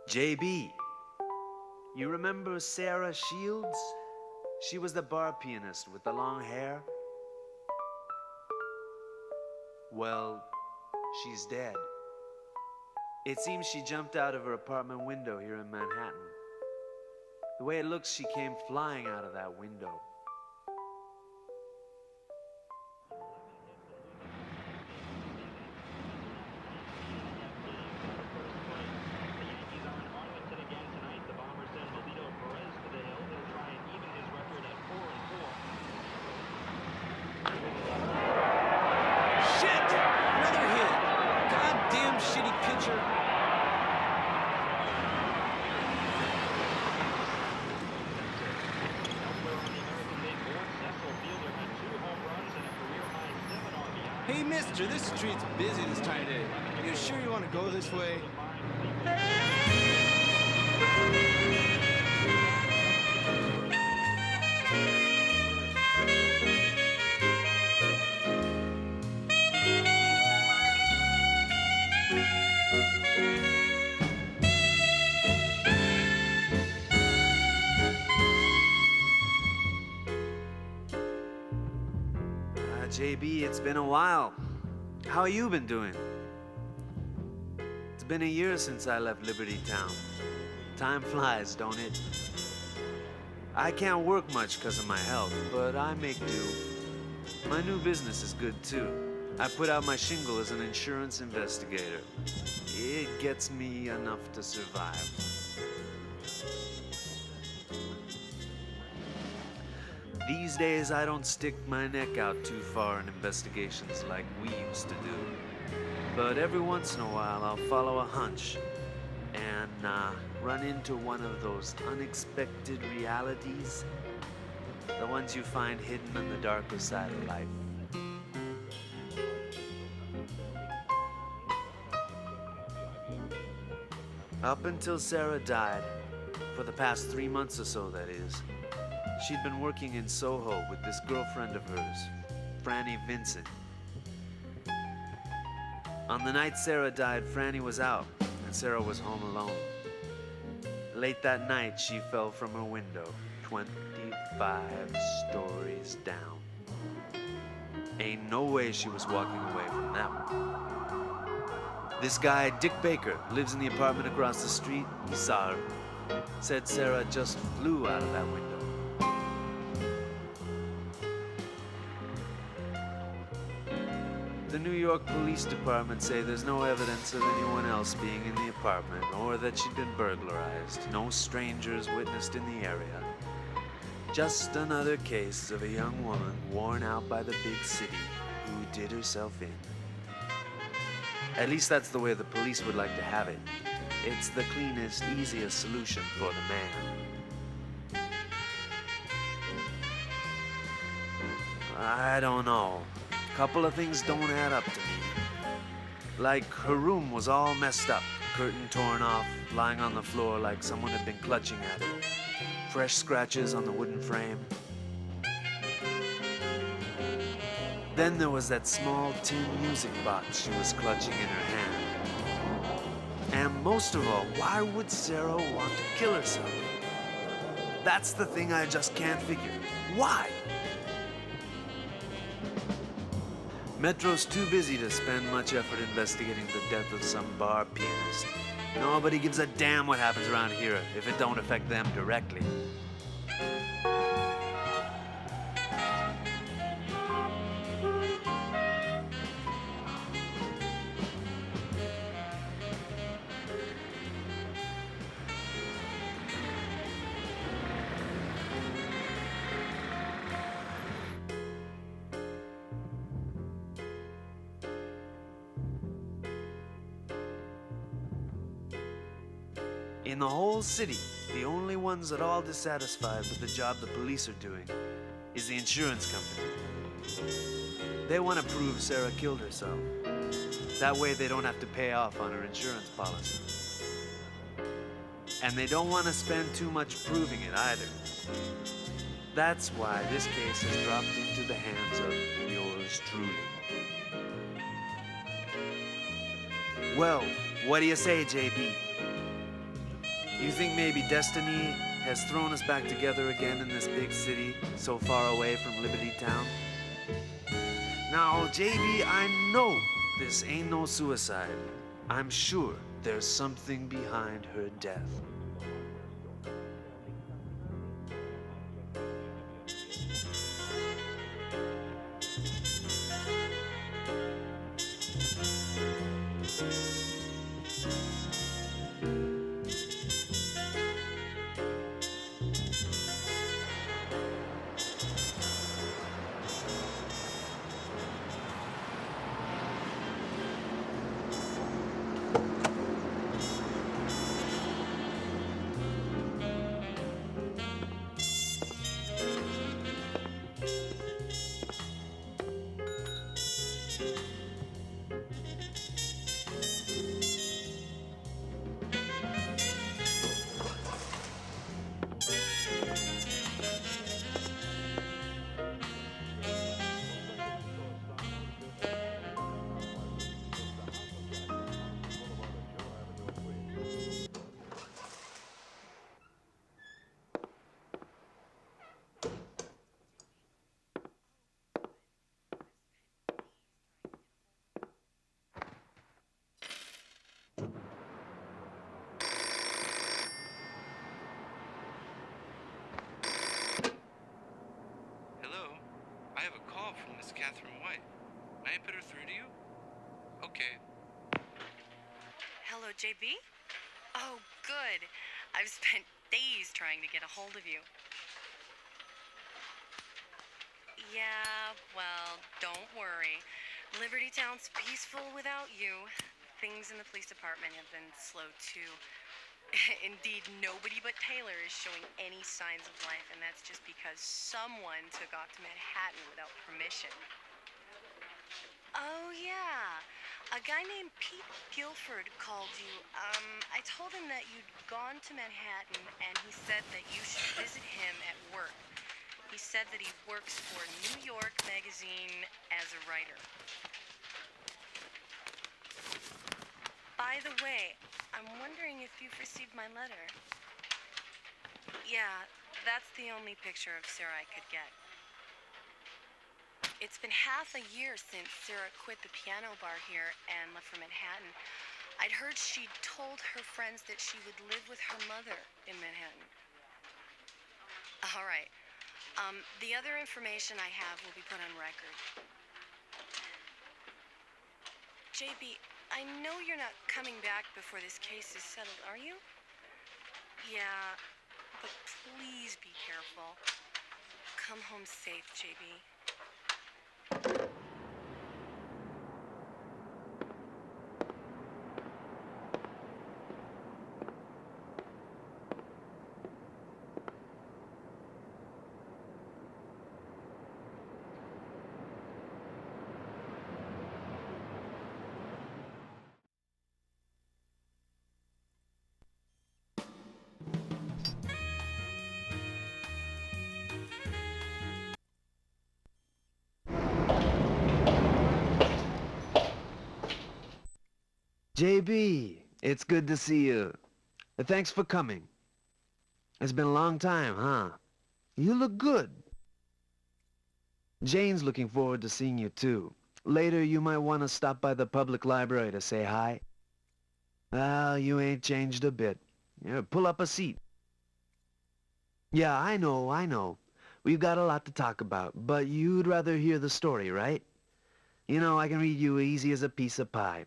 JB, you remember Sarah Shields? She was the bar pianist with the long hair. Well, she's dead. It seems she jumped out of her apartment window here in Manhattan. The way it looks, she came flying out of that window. Hey, mister, this street's busy this time of day. You sure you want to go this way? JB, it's been a while. How you been doing? It's been a year since I left Liberty Town. Time flies, don't it? I can't work much because of my health, but I make do. My new business is good too. I put out my shingle as an insurance investigator. It gets me enough to survive. These days, I don't stick my neck out too far in investigations like we used to do. But every once in a while, I'll follow a hunch and run into one of those unexpected realities. The ones you find hidden on the darker side of life. Up until Sarah died, for the past 3 months or so, that is, she'd been working in Soho with this girlfriend of hers, Franny Vincent. On the night Sarah died, Franny was out, and Sarah was home alone. Late that night, she fell from her window, 25 stories down. Ain't no way she was walking away from that one. This guy, Dick Baker, lives in the apartment across the street. He saw her. Said Sarah just flew out of that window. The New York Police Department say there's no evidence of anyone else being in the apartment or that she'd been burglarized. No strangers witnessed in the area. Just another case of a young woman worn out by the big city who did herself in. At least that's the way the police would like to have it. It's the cleanest, easiest solution for the man. I don't know. Couple of things don't add up to me. Like, her room was all messed up, curtain torn off, lying on the floor like someone had been clutching at it. Fresh scratches on the wooden frame. Then there was that small tin music box she was clutching in her hand. And most of all, why would Sarah want to kill herself? That's the thing I just can't figure. Why? Metro's too busy to spend much effort investigating the death of some bar pianist. Nobody gives a damn what happens around here if it don't affect them directly. In the whole city, the only ones at all dissatisfied with the job the police are doing is the insurance company. They want to prove Sarah killed herself. That way they don't have to pay off on her insurance policy. And they don't want to spend too much proving it either. That's why this case has dropped into the hands of yours truly. Well, what do you say, JB? You think maybe destiny has thrown us back together again in this big city so far away from Liberty Town? Now, JB, I know this ain't no suicide. I'm sure there's something behind her death. Hello? I have a call from Miss Catherine White. May I put her through to you? Okay. Hello, JB? Oh, good. I've spent days trying to get a hold of you. Yeah, well, don't worry. Liberty Town's peaceful without you. Things in the police department have been slow, too. Indeed, nobody but Taylor is showing any signs of life, and that's just because someone took off to Manhattan without permission. Oh, yeah. A guy named Pete Guilford called you. I told him that you'd gone to Manhattan, and he said that you should visit him at work. He said that he works for New York Magazine as a writer. By the way, I'm wondering if you've received my letter. Yeah, that's the only picture of Sarah I could get. It's been half a year since Sarah quit the piano bar here and left for Manhattan. I'd heard she'd told her friends that she would live with her mother in Manhattan. All right. The other information I have will be put on record. JB, I know you're not coming back before this case is settled, are you? Yeah, but please be careful. Come home safe, JB. JB, it's good to see you. Thanks for coming. It's been a long time, huh? You look good. Jane's looking forward to seeing you, too. Later, you might want to stop by the public library to say hi. Well, you ain't changed a bit. Yeah, pull up a seat. Yeah, I know. We've got a lot to talk about, but you'd rather hear the story, right? You know, I can read you easy as a piece of pie.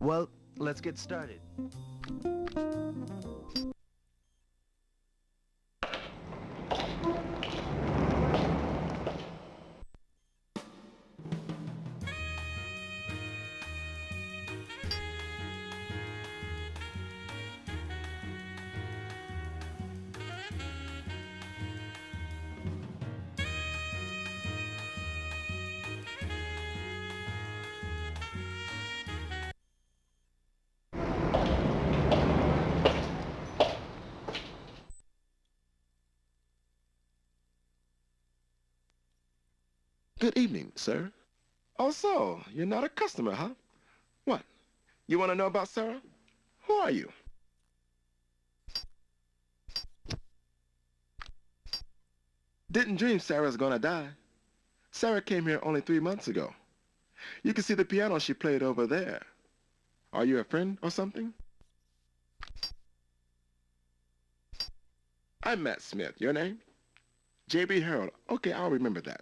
Well, let's get started. Good evening, sir. Oh, so, you're not a customer, huh? What? You want to know about Sarah? Who are you? Didn't dream Sarah's gonna die. Sarah came here only 3 months ago. You can see the piano she played over there. Are you a friend or something? I'm Matt Smith. Your name? J.B. Harold. Okay, I'll remember that.